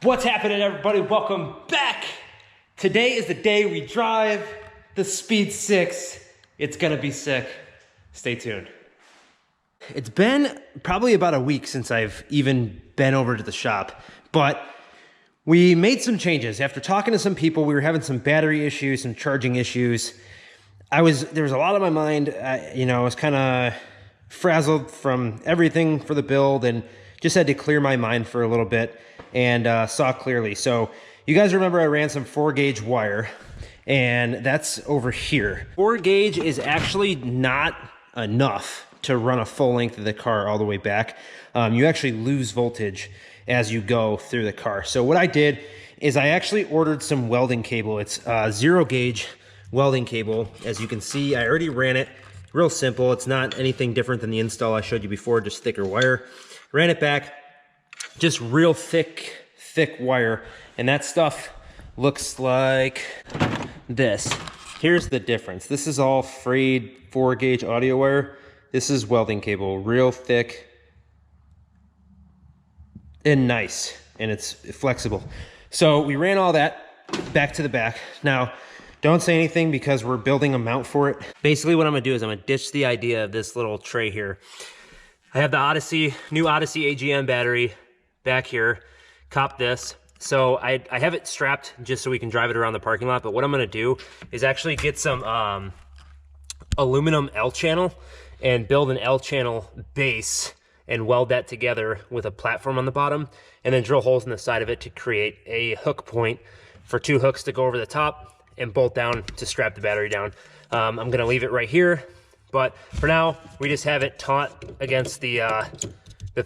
What's happening, everybody? Welcome back. Today is the day we drive the Speed 6. It's gonna be sick. Stay tuned. It's been probably about a week since I've even been over to the shop, but we made some changes. After talking to some people, we were having some battery issues, some charging issues. There was a lot on my mind. I was kind of frazzled from everything for the build and just had to clear my mind for a little bit and saw clearly. So you guys remember I ran some 4-gauge wire, and that's over here. 4-gauge is actually not enough to run a full length of the car all the way back. You actually lose voltage as you go through the car. So what I did is I actually ordered some welding cable. It's 0-gauge welding cable. As you can see, I already ran it. Real simple. It's not anything different than the install I showed you before, just thicker wire. Ran it back, just real thick wire. And that stuff looks like this. Here's the difference. This is all frayed 4-gauge audio wire. This is welding cable, real thick and nice, and it's flexible. So we ran all that back to the back. Now, don't say anything because we're building a mount for it. Basically what I'm gonna do is I'm gonna ditch the idea of this little tray here. I have the new Odyssey AGM battery back here, cop this. So I have it strapped just so we can drive it around the parking lot, but what I'm gonna do is actually get some aluminum L channel and build an L channel base and weld that together with a platform on the bottom, and then drill holes in the side of it to create a hook point for 2 hooks to go over the top and bolt down to strap the battery down. I'm gonna leave it right here, but for now, we just have it taut against the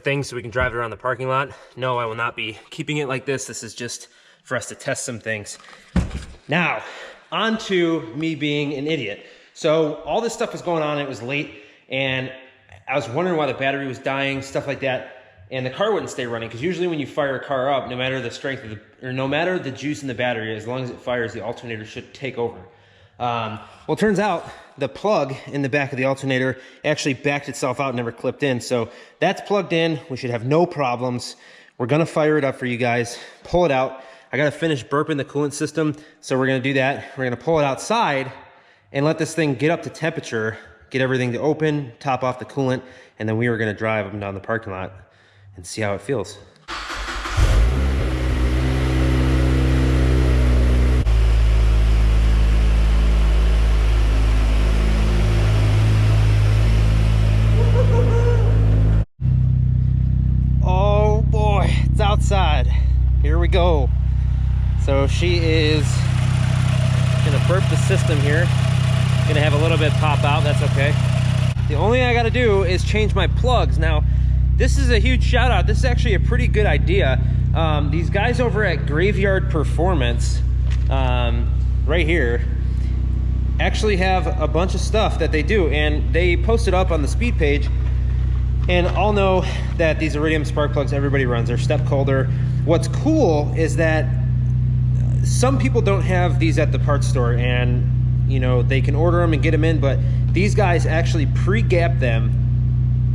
thing so we can drive it around the parking lot. No, I will not be keeping it like this. This is just for us to test some things. Now, on to me being an idiot. So all this stuff was going on, it was late, and I was wondering why the battery was dying, stuff like that. And the car wouldn't stay running, because usually when you fire a car up, no matter the strength of no matter the juice in the battery, as long as it fires, the alternator should take over. Well, it turns out the plug in the back of the alternator actually backed itself out, never clipped in. So that's plugged in. We should have no problems. We're gonna fire it up for you guys, pull it out. I gotta finish burping the coolant system, so we're gonna do that. We're gonna pull it outside and let this thing get up to temperature, get everything to open, top off the coolant, and then we were gonna drive up and down the parking lot and see how it feels. Oh boy, it's outside. Here we go. So she is gonna burp the system here. Gonna have a little bit pop out, that's okay. The only thing I gotta do is change my plugs. Now, this is a huge shout out. This is actually a pretty good idea. These guys over at Graveyard Performance, right here, actually have a bunch of stuff that they do, and they post it up on the Speed page. And all know that these Iridium spark plugs everybody runs. They're step colder. What's cool is that some people don't have these at the parts store, and they can order them and get them in, but these guys actually pre-gap them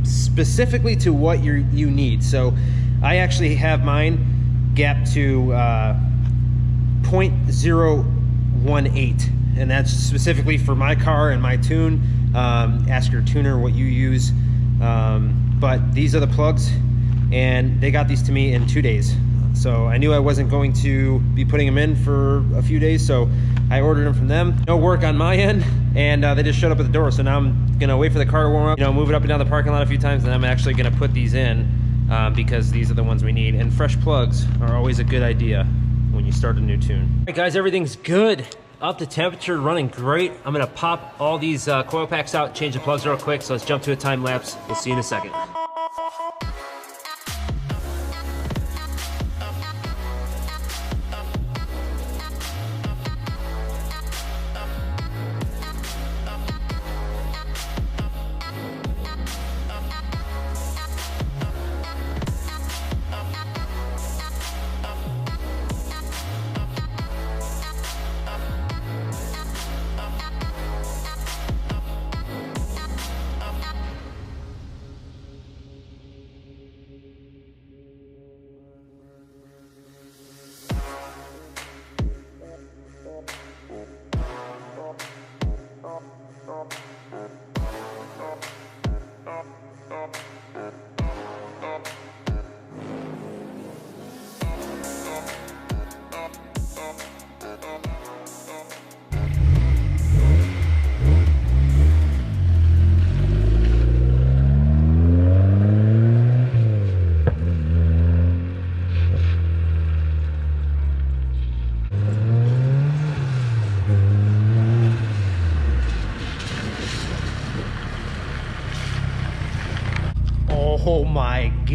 specifically to what you need. So I actually have mine gapped to 0.018, and that's specifically for my car and my tune. Ask your tuner what you use, but these are the plugs, and they got these to me in 2 days. So I knew I wasn't going to be putting them in for a few days, so I ordered them from them. No work on my end, and they just showed up at the door. So now I'm gonna wait for the car to warm up, move it up and down the parking lot a few times, and I'm actually gonna put these in because these are the ones we need. And fresh plugs are always a good idea when you start a new tune. All right, guys, everything's good. Up to temperature, running great. I'm gonna pop all these coil packs out, change the plugs real quick. So let's jump to a time lapse. We'll see you in a second.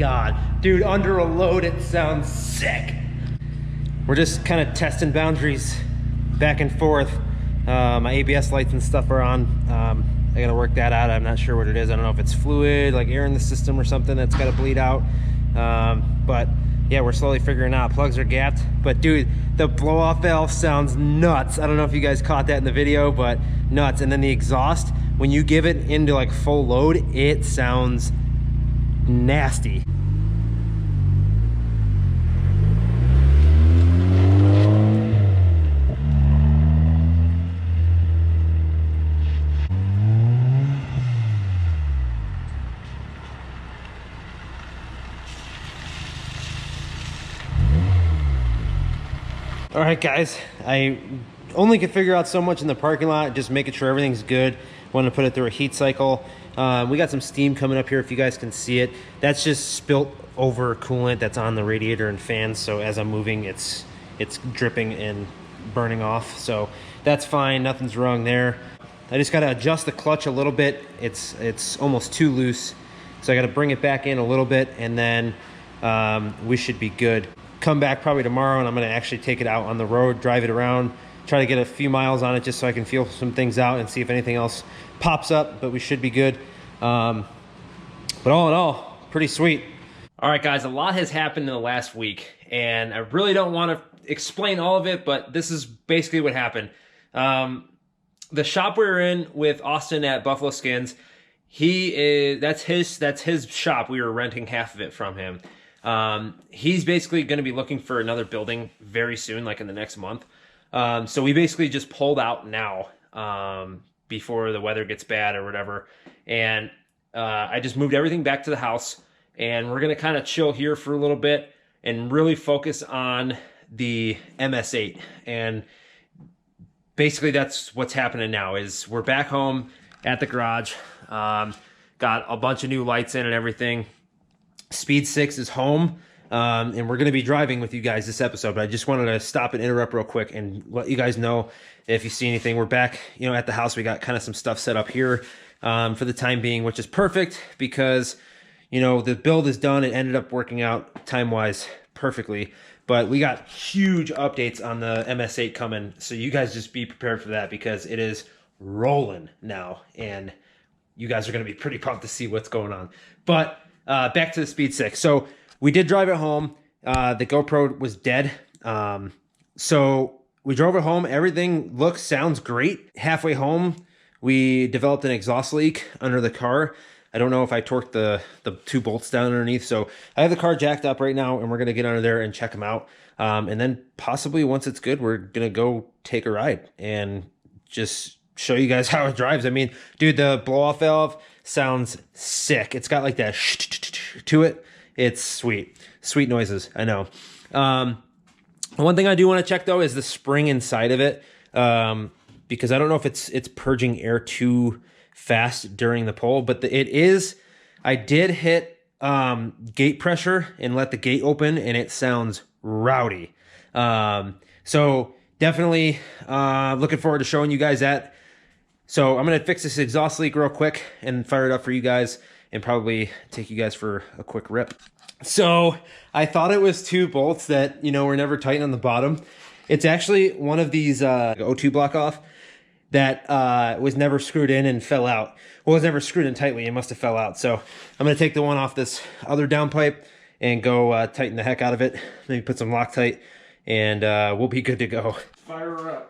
God. Dude, under a load, it sounds sick. We're just kind of testing boundaries back and forth. My ABS lights and stuff are on. I gotta work that out. I'm not sure what it is. I don't know if it's fluid, like air in the system or something that's gotta bleed out. But yeah, we're slowly figuring out. Plugs are gapped. But dude, the blow off valve sounds nuts. I don't know if you guys caught that in the video, but nuts. And then the exhaust, when you give it into like full load, it sounds nasty. All right, guys, I only could figure out so much in the parking lot, just making sure everything's good. Want to put it through a heat cycle. We got some steam coming up here if you guys can see it. That's just spilt over coolant that's on the radiator and fans. So as I'm moving, it's dripping and burning off. So that's fine, nothing's wrong there. I just got to adjust the clutch a little bit. It's almost too loose. So I got to bring it back in a little bit, and then we should be good. Come back probably tomorrow, and I'm going to actually take it out on the road, drive it around, try to get a few miles on it just so I can feel some things out and see if anything else pops up, but we should be good. But all in all, pretty sweet. All right, guys, a lot has happened in the last week, and I really don't want to explain all of it, but this is basically what happened. The shop we were in with Austin at Buffalo Skins, that's his shop. We were renting half of it from him. He's basically going to be looking for another building very soon, like in the next month. So we basically just pulled out now, before the weather gets bad or whatever. And, I just moved everything back to the house, and we're going to kind of chill here for a little bit and really focus on the MS8. And basically that's what's happening now is we're back home at the garage. Got a bunch of new lights in and everything. Speed 6 is home, and we're going to be driving with you guys this episode, but I just wanted to stop and interrupt real quick and let you guys know if you see anything. We're back, at the house. We got kind of some stuff set up here for the time being, which is perfect because, the build is done. It ended up working out time-wise perfectly, but we got huge updates on the MS8 coming, so you guys just be prepared for that because it is rolling now, and you guys are going to be pretty pumped to see what's going on. But back to the Speed 6. So we did drive it home. The GoPro was dead. So we drove it home. Everything sounds great. Halfway home, we developed an exhaust leak under the car. I don't know if I torqued the 2 bolts down underneath. So I have the car jacked up right now, and we're going to get under there and check them out. And then possibly once it's good, we're going to go take a ride and just show you guys how it drives. I mean, dude, the blow-off valve sounds sick. It's got like that to it. It's sweet. Sweet noises, I know. One thing I do want to check, though, is the spring inside of it, because I don't know if it's purging air too fast during the pull, but it is. I did hit gate pressure and let the gate open, and it sounds rowdy. So definitely looking forward to showing you guys that. So I'm going to fix this exhaust leak real quick and fire it up for you guys and probably take you guys for a quick rip. So I thought it was 2 bolts that, were never tight on the bottom. It's actually one of these O2 block off that was never screwed in and fell out. Well, it was never screwed in tightly. It must have fell out. So I'm going to take the one off this other downpipe and go tighten the heck out of it. Maybe put some Loctite, and we'll be good to go. Fire her up.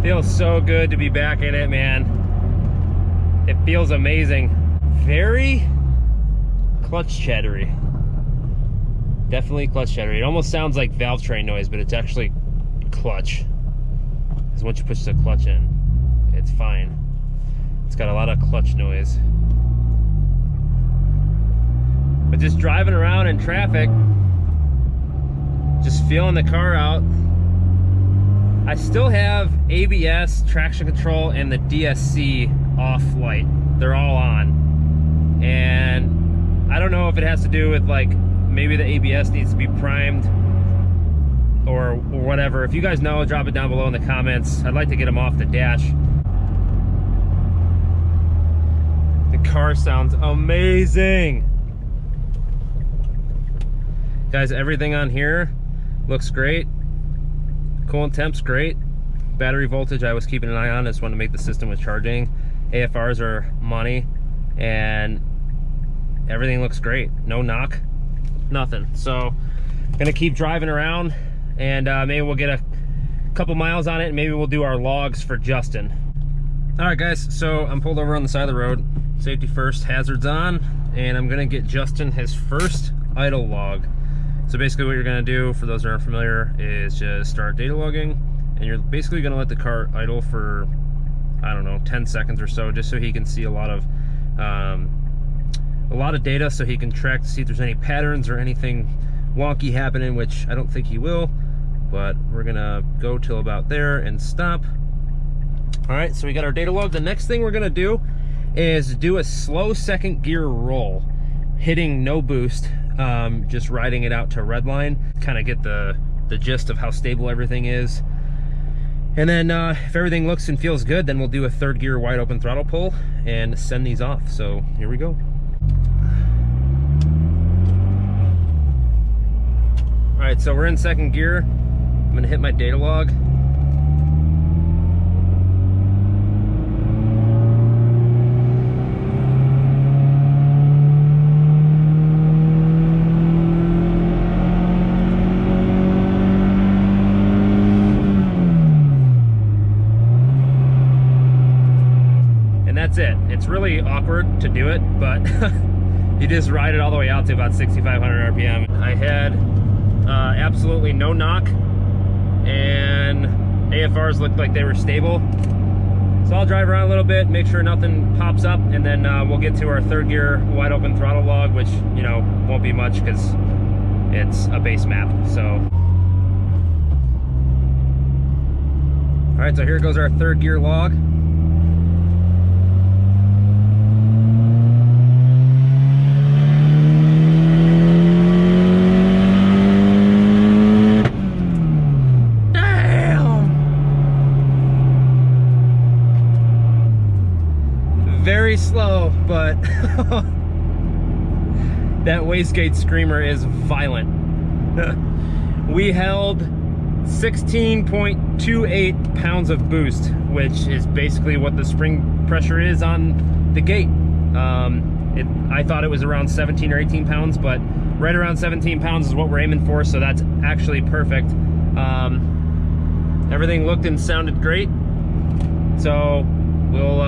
Feels so good to be back in it, man. It feels amazing. Very clutch chattery. Definitely clutch chattery. It almost sounds like valve train noise, but it's actually clutch. Because once you push the clutch in, it's fine. It's got a lot of clutch noise. But just driving around in traffic, just feeling the car out, I still have ABS, traction control, and the DSC off light. They're all on. And I don't know if it has to do with like, maybe the ABS needs to be primed or whatever. If you guys know, drop it down below in the comments. I'd like to get them off the dash. The car sounds amazing. Guys, everything on here looks great. Coolant temp's great. Battery voltage I was keeping an eye on. I just wanted to make the system with charging. AFRs are money, and everything looks great. No knock, nothing. So gonna keep driving around, and maybe we'll get a couple miles on it, and maybe we'll do our logs for Justin. All right guys, so I'm pulled over on the side of the road. Safety first, hazards on, and I'm gonna get Justin his first idle log. So basically what you're gonna do, for those that aren't familiar, is just start data logging, and you're basically gonna let the car idle for, I don't know, 10 seconds or so, just so he can see a lot of data, so he can track to see if there's any patterns or anything wonky happening, which I don't think he will, but we're gonna go till about there and stop. All right, so we got our data log. The next thing we're gonna do is do a slow second gear roll, hitting no boost, just riding it out to red line, kind of get the gist of how stable everything is. And then if everything looks and feels good, then we'll do a third gear wide open throttle pull and send these off. So here we go. All right, so we're in second gear. I'm gonna hit my data log. That's it. It's really awkward to do it, but you just ride it all the way out to about 6,500 RPM. I had absolutely no knock, and AFRs looked like they were stable. So I'll drive around a little bit, make sure nothing pops up, and then we'll get to our third gear wide open throttle log, which, you know, won't be much because it's a base map. So, all right, so here goes our third gear log. Very slow, but that wastegate screamer is violent. We held 16.28 pounds of boost, which is basically what the spring pressure is on the gate. I thought it was around 17 or 18 pounds, but right around 17 pounds is what we're aiming for, so that's actually perfect. Everything looked and sounded great, so we'll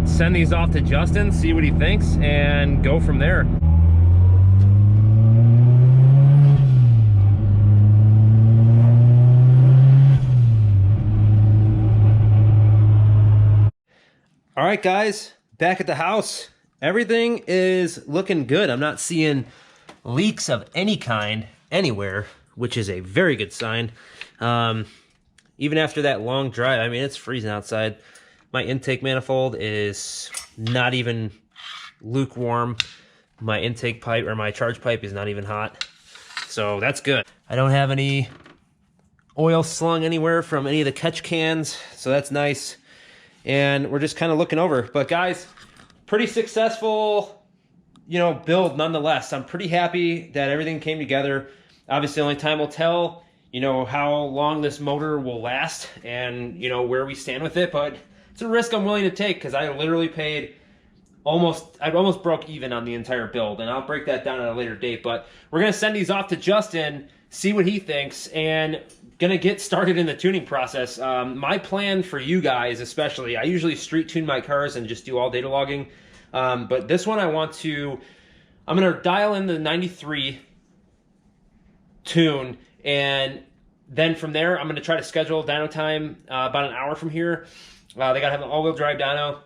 send these off to Justin, see what he thinks, and go from there. All right, guys, back at the house. Everything is looking good. I'm not seeing leaks of any kind anywhere, which is a very good sign. Even after that long drive, I mean, it's freezing outside. My intake manifold is not even lukewarm. My intake pipe, or my charge pipe, is not even hot. So that's good. I don't have any oil slung anywhere from any of the catch cans, so that's nice. And we're just kind of looking over. But guys, pretty successful, you know, build nonetheless. I'm pretty happy that everything came together. Obviously, only time will tell, you know, how long this motor will last and, you know, where we stand with it. But it's a risk I'm willing to take, because I literally paid I almost broke even on the entire build, and I'll break that down at a later date. But we're gonna send these off to Justin, see what he thinks, and gonna get started in the tuning process. My plan for you guys, especially, I usually street tune my cars and just do all data logging. But this one I'm gonna dial in the 93 tune, and then from there, I'm gonna try to schedule dyno time about an hour from here. They gotta have an all-wheel drive dyno,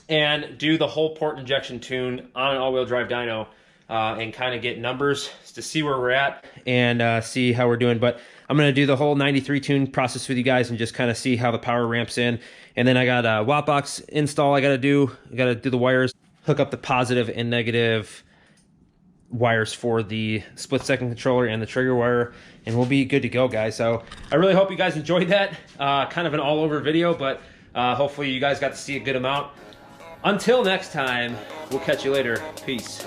and do the whole port injection tune on an all-wheel drive dyno, and kind of get numbers to see where we're at and see how we're doing. But I'm gonna do the whole 93 tune process with you guys and just kind of see how the power ramps in. And then I got a watt box install I gotta do. I gotta do the wires, hook up the positive and negative wires for the split second controller and the trigger wire, and we'll be good to go, guys. So I really hope you guys enjoyed that. Kind of an all over video, but hopefully you guys got to see a good amount. Until next time, we'll catch you later. Peace.